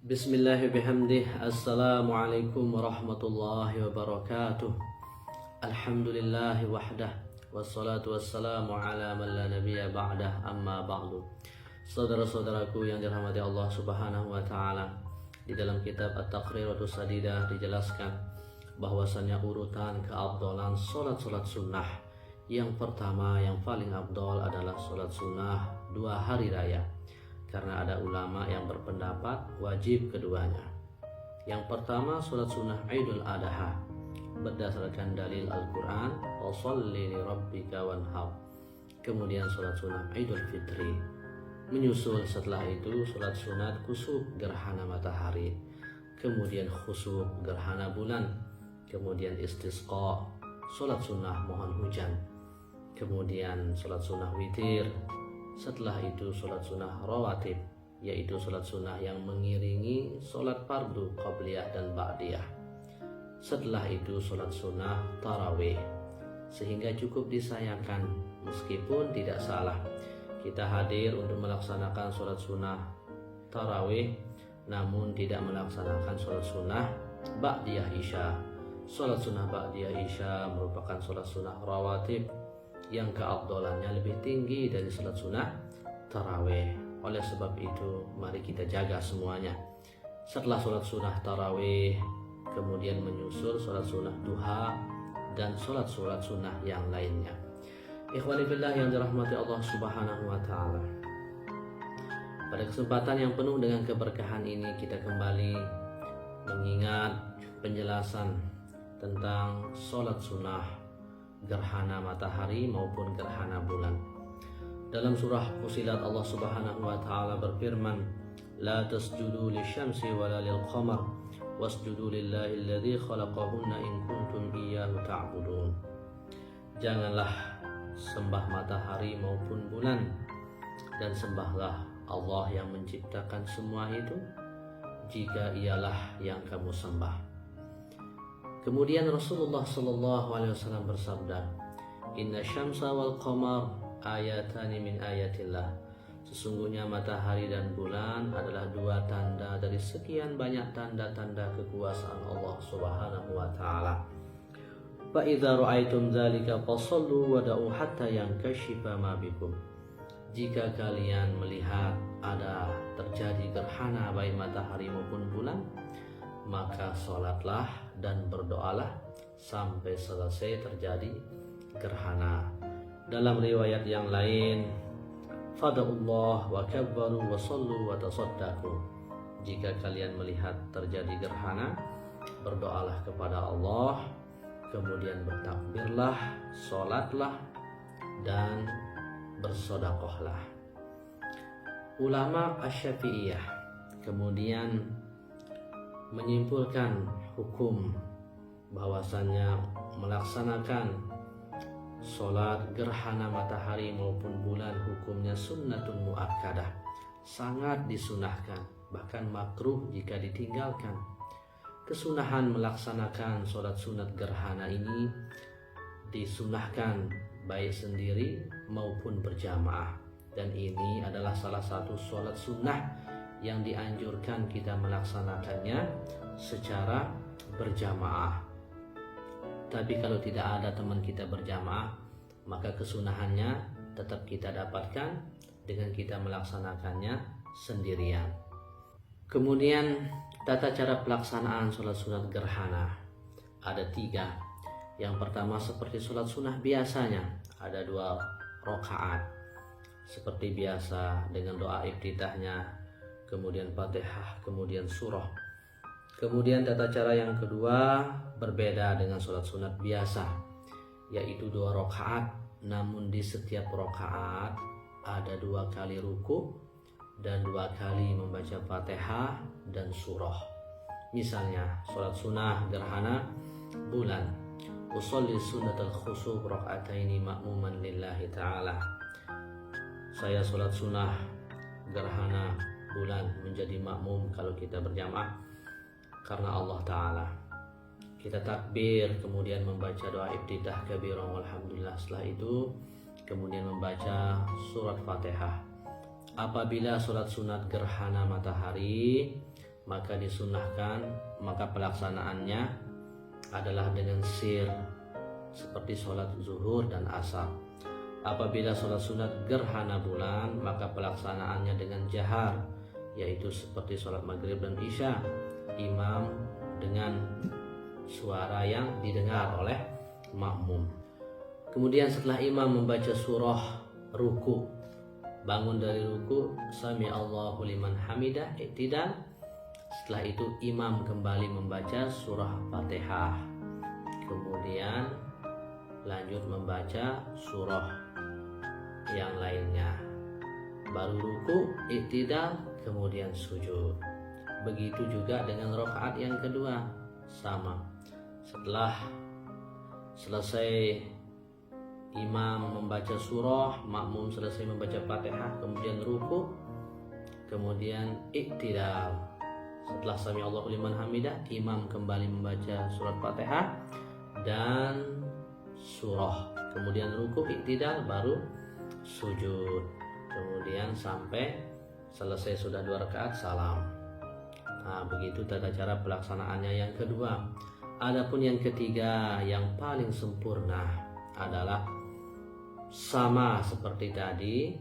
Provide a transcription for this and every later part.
Bismillahirrahmanirrahim. Assalamualaikum warahmatullahi wabarakatuh. Alhamdulillahi wahdah. Wassalatu wassalamu ala man la nabiyya ba'dah, amma ba'du. Saudara-saudaraku yang dirahmati Allah subhanahu wa ta'ala, di dalam kitab At-Taqriratus Sadidah dijelaskan bahwasannya urutan keabdalan solat-solat sunnah. Yang pertama, yang paling abdal adalah solat sunnah 2 hari raya, karena ada ulama yang berpendapat wajib keduanya. Yang pertama, sholat sunnah Idul Adha berdasarkan dalil Al-Quran, wa sholli li rabbika wanhar. Kemudian sholat sunnah Idul Fitri. Menyusul setelah itu sholat sunat khusuf gerhana matahari, kemudian khusuf gerhana bulan, kemudian istisqa, sholat sunnah mohon hujan, kemudian sholat sunnah witir. Setelah itu sholat sunnah rawatib, yaitu sholat sunnah yang mengiringi sholat fardu qabliyah dan ba'diyah. Setelah itu sholat sunnah tarawih. Sehingga cukup disayangkan, meskipun tidak salah kita hadir untuk melaksanakan sholat sunnah tarawih, namun tidak melaksanakan sholat sunnah ba'diyah isya. Sholat sunnah ba'diyah isya merupakan sholat sunnah rawatib yang keabdalannya lebih tinggi dari sholat sunnah tarawih. Oleh sebab itu, mari kita jaga semuanya. Setelah sholat sunnah tarawih, kemudian menyusul sholat sunnah duha dan sholat-sholat sunnah yang lainnya. Ikhwani fillah yang dirahmati Allah subhanahu wa ta'ala, pada kesempatan yang penuh dengan keberkahan ini, kita kembali mengingat penjelasan tentang sholat sunnah gerhana matahari maupun gerhana bulan. Dalam surah Fussilat Allah subhanahu wa ta'ala berfirman, la tasjudu lisyamsi wala lilqamar wasjudu lillahi alladhi khalaqahunna in kuntum iyyahu ta'budun. Janganlah sembah matahari maupun bulan, dan sembahlah Allah yang menciptakan semua itu, jika ialah yang kamu sembah. Kemudian Rasulullah SAW bersabda, Inna syamsa wal qamar ayatani min ayatillah. Sesungguhnya matahari dan bulan adalah 2 tanda dari sekian banyak tanda-tanda kekuasaan Allah subhanahu wa ta'ala. Fa idza ra'aitum dzalika fasallu wada'u hatta yankashifa ma bikum. Jika kalian melihat ada terjadi gerhana baik matahari maupun bulan, maka sholatlah dan berdoalah sampai selesai terjadi gerhana. Dalam riwayat yang lain, fada'ullah wa kabbaru wa sallu wa tasaddaqu. Jika kalian melihat terjadi gerhana, berdoalah kepada Allah, kemudian bertakbirlah, sholatlah, dan bersedekahlah. Ulama Asy-Syafi'iyah kemudian menyimpulkan hukum bahwasannya melaksanakan sholat gerhana matahari maupun bulan hukumnya sunnatun muakkadah, sangat disunahkan, bahkan makruh jika ditinggalkan. Kesunahan melaksanakan sholat sunat gerhana ini disunahkan baik sendiri maupun berjamaah, dan ini adalah salah satu sholat sunnah yang dianjurkan kita melaksanakannya secara berjamaah. Tapi kalau tidak ada teman kita berjamaah, maka kesunahannya tetap kita dapatkan dengan kita melaksanakannya sendirian. Kemudian tata cara pelaksanaan sholat sunat gerhana ada 3. Yang pertama, seperti sholat sunnah biasanya, ada 2 rakaat seperti biasa dengan doa iftitahnya, kemudian Fatihah, kemudian surah. Kemudian tata cara yang kedua berbeda dengan sholat sunat biasa, yaitu 2 rakaat, namun di setiap rakaat ada 2 kali ruku dan 2 kali membaca Fatihah dan surah. Misalnya sholat sunnah gerhana bulan, usolli sunnatal khusuf raka'ataini ma'muman lillahi ta'ala. Saya sholat sunnah gerhana bulan menjadi makmum kalau kita berjamaah karena Allah Ta'ala. Kita takbir, kemudian membaca doa iftitah kabirah walhamdulillah. Setelah itu kemudian membaca surat Fatihah. Apabila sholat sunat gerhana matahari, maka disunahkan, maka pelaksanaannya adalah dengan sir seperti sholat zuhur dan asar. Apabila sholat sunat gerhana bulan, maka pelaksanaannya dengan jahar, yaitu seperti sholat maghrib dan isya, imam dengan suara yang didengar oleh makmum. Kemudian setelah imam membaca surah ruku, bangun dari ruku, sami Allahu liman hamidah, i'tidal. Setelah itu imam kembali membaca surah Fatihah, kemudian lanjut membaca surah yang lainnya, baru ruku, i'tidal, kemudian sujud. Begitu juga dengan rakaat yang kedua, sama. Setelah selesai imam membaca surah, makmum selesai membaca Fatihah, kemudian ruku, kemudian i'tidal. Setelah sami Allahu liman hamidah, imam kembali membaca surat Fatihah dan surah, kemudian ruku, i'tidal, baru sujud, kemudian sampai selesai sudah 2 rakaat salam. Nah, begitu tata cara pelaksanaannya yang kedua. Adapun yang ketiga, yang paling sempurna adalah sama seperti tadi,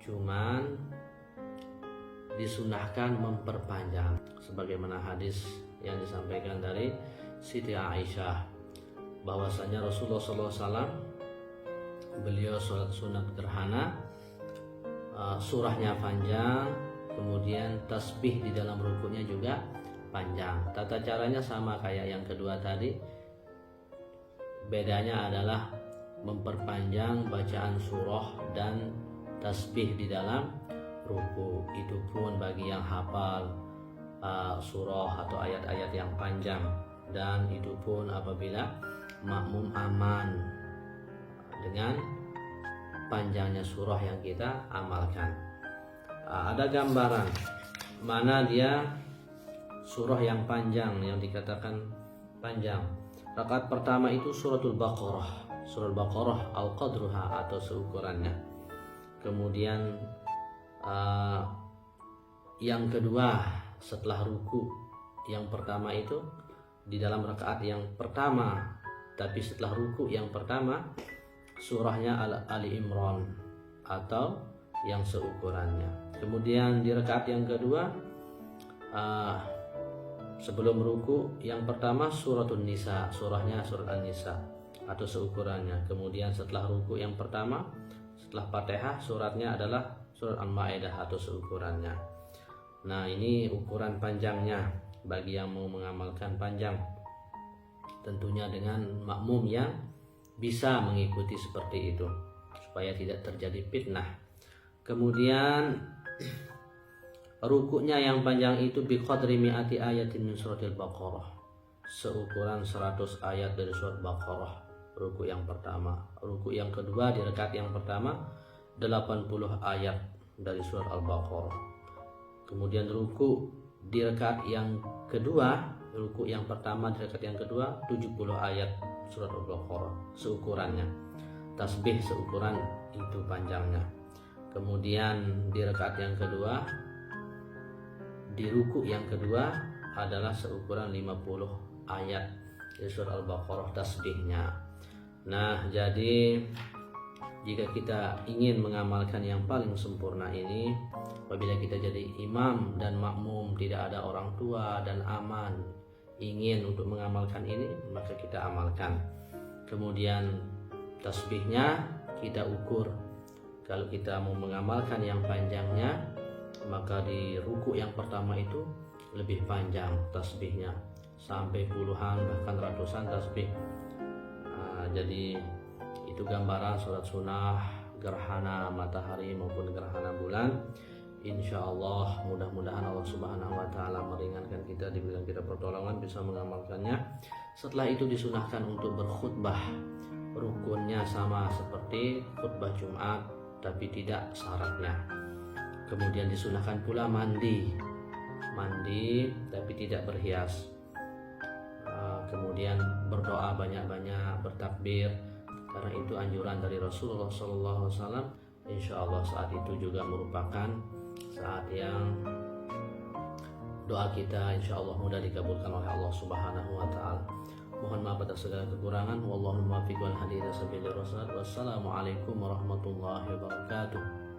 cuman disunahkan memperpanjang, sebagaimana hadis yang disampaikan dari Siti Aisyah, bahwasanya Rasulullah SAW beliau sholat sunat gerhana, surahnya panjang, kemudian tasbih di dalam rukunya juga panjang. Tata caranya sama kayak yang kedua tadi, bedanya adalah memperpanjang bacaan surah dan tasbih di dalam ruku. Itu pun bagi yang hafal surah atau ayat-ayat yang panjang, dan itu pun apabila makmum aman dengan panjangnya surah yang kita amalkan. Ada gambaran mana dia surah yang panjang, yang dikatakan panjang. Rakaat pertama itu suratul Baqarah, surah Baqarah al-qadruha atau seukurannya. Kemudian yang kedua setelah ruku, yang pertama itu di dalam rakaat yang pertama, tapi setelah ruku yang pertama surahnya Ali Imran atau yang seukurannya. Kemudian di rakaat yang kedua sebelum ruku yang pertama suratul Nisa, surahnya surat An-Nisa atau seukurannya. Kemudian setelah ruku yang pertama setelah Fatihah suratnya adalah surat Al-Maidah atau seukurannya. Nah, ini ukuran panjangnya bagi yang mau mengamalkan panjang, tentunya dengan makmum yang bisa mengikuti seperti itu supaya tidak terjadi fitnah. Kemudian rukuknya yang panjang itu biqadri mi'ati ayatin min suratil Baqarah, seukuran 100 ayat dari surat Baqarah. Ruku yang pertama. Ruku yang kedua di rakaat yang pertama 80 ayat dari surat Al-Baqarah. Kemudian ruku di rakaat yang kedua, ruku yang pertama di rakaat yang kedua 70 ayat surat Al-Baqarah seukurannya. Tasbih seukuran itu panjangnya. Kemudian di rakaat yang kedua, di ruku yang kedua adalah seukuran 50 ayat dari surat Al-Baqarah tasbihnya. Nah, jadi jika kita ingin mengamalkan yang paling sempurna ini, apabila kita jadi imam dan makmum, tidak ada orang tua dan aman, ingin untuk mengamalkan ini, maka kita amalkan. Kemudian tasbihnya kita ukur. Kalau kita mau mengamalkan yang panjangnya, maka di ruku yang pertama itu lebih panjang tasbihnya, sampai puluhan bahkan ratusan tasbih. Jadi itu gambaran sholat sunnah gerhana matahari maupun gerhana bulan. Insya Allah mudah-mudahan Allah Subhanahu wa Ta'ala meringankan kita, diberikan kita pertolongan bisa mengamalkannya. Setelah itu disunahkan untuk berkhutbah. Rukunnya sama seperti khutbah Jumat, tapi tidak syaratnya. Kemudian disunahkan pula mandi tapi tidak berhias. Kemudian berdoa banyak-banyak, bertakbir, karena itu anjuran dari Rasulullah SAW. Insya Allah saat itu juga merupakan saat yang doa kita insyaallah mudah dikabulkan oleh Allah Subhanahu wa taala. Mohon maaf atas segala kekurangan. Wallahul muwaffiq wal hadi ila sabilir rasyad. Wassalamualaikum warahmatullahi wabarakatuh.